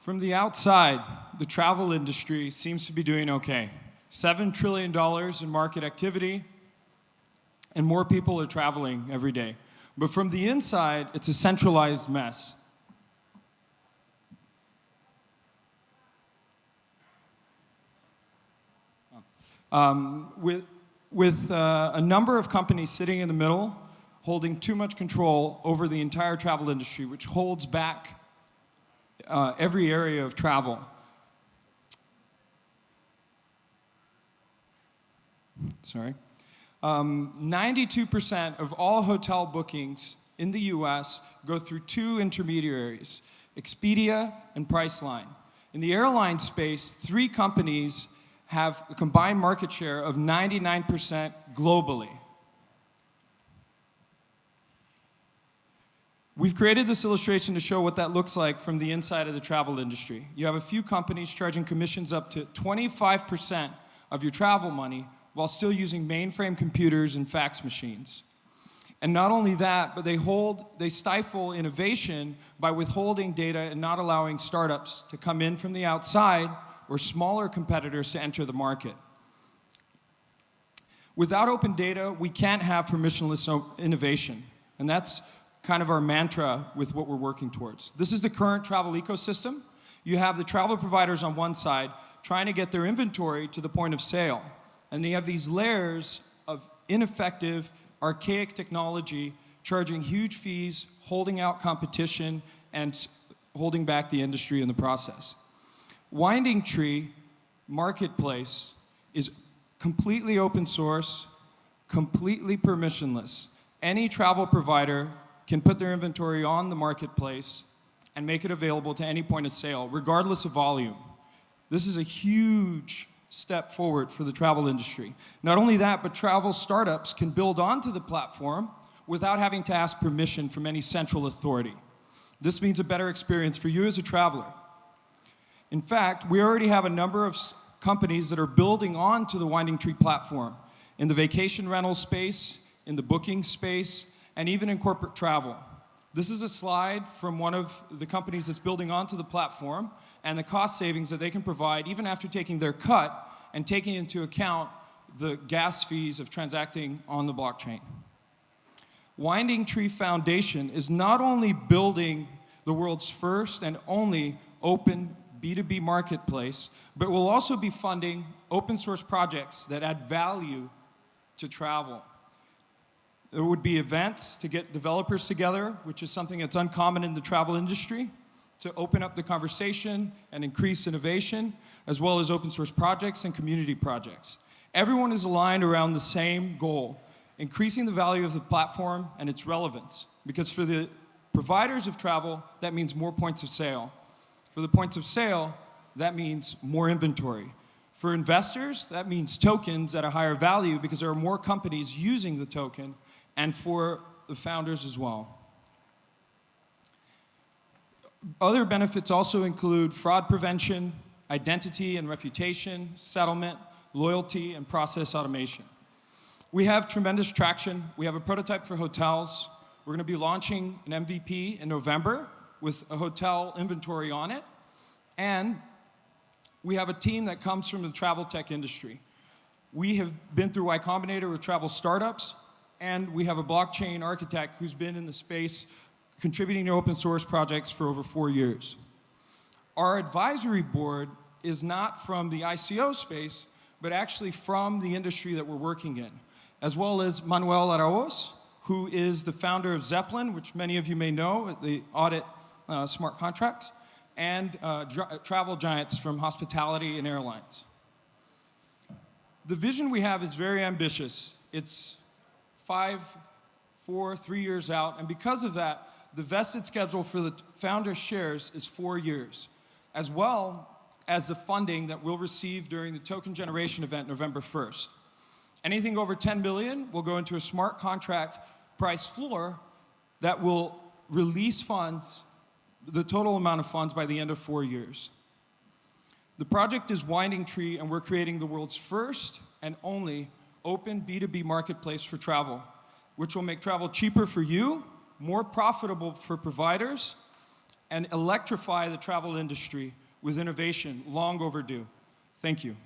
From the outside, the travel industry seems to be doing okay. $7 trillion in market activity, and more people are traveling every day. But from the inside, it's a centralized mess. With a number of companies sitting in the middle, holding too much control over the entire travel industry, which holds back every area of travel. Sorry. 92% of all hotel bookings in the US go through two intermediaries, Expedia and Priceline. In the airline space, 3 companies have a combined market share of 99% globally. We've created this illustration to show what that looks like from the inside of the travel industry. You have a few companies charging commissions up to 25% of your travel money while still using mainframe computers and fax machines. And not only that, but they stifle innovation by withholding data and not allowing startups to come in from the outside or smaller competitors to enter the market. Without open data, we can't have permissionless innovation. And that's kind of our mantra with what we're working towards. This is the current travel ecosystem. You have the travel providers on one side trying to get their inventory to the point of sale. And you have these layers of ineffective, archaic technology charging huge fees, holding out competition, and holding back the industry in the process. Winding Tree Marketplace is completely open source, completely permissionless. Any travel provider can put their inventory on the marketplace and make it available to any point of sale, regardless of volume. This is a huge step forward for the travel industry. Not only that, but travel startups can build onto the platform without having to ask permission from any central authority. This means a better experience for you as a traveler. In fact, we already have a number of companies that are building onto the Winding Tree platform in the vacation rental space, in the booking space, and even in corporate travel. This is a slide from one of the companies that's building onto the platform and the cost savings that they can provide even after taking their cut and taking into account the gas fees of transacting on the blockchain. Winding Tree Foundation is not only building the world's first and only open B2B marketplace, but will also be funding open source projects that add value to travel. There would be events to get developers together, which is something that's uncommon in the travel industry, to open up the conversation and increase innovation, as well as open source projects and community projects. Everyone is aligned around the same goal, increasing the value of the platform and its relevance. Because for the providers of travel, that means more points of sale. For the points of sale, that means more inventory. For investors, that means tokens at a higher value because there are more companies using the token, and for the founders as well. Other benefits also include fraud prevention, identity and reputation, settlement, loyalty, and process automation. We have tremendous traction. We have a prototype for hotels. We're going to be launching an MVP in November with a hotel inventory on it. And we have a team that comes from the travel tech industry. We have been through Y Combinator with travel startups, and we have a blockchain architect who's been in the space contributing to open source projects for over 4 years. Our advisory board is not from the ICO space, but actually from the industry that we're working in, as well as Manuel Arauz, who is the founder of Zeppelin, which many of you may know, the audit smart contracts, and travel giants from hospitality and airlines. The vision we have is very ambitious. It's 3 years out, and because of that, the vested schedule for the founder's shares is 4 years, as well as the funding that we'll receive during the token generation event November 1st. Anything over 10 million will go into a smart contract price floor that will release funds, the total amount of funds, by the end of 4 years. The project is Winding Tree, and we're creating the world's first and only open B2B marketplace for travel, which will make travel cheaper for you, more profitable for providers, and electrify the travel industry with innovation long overdue. Thank you.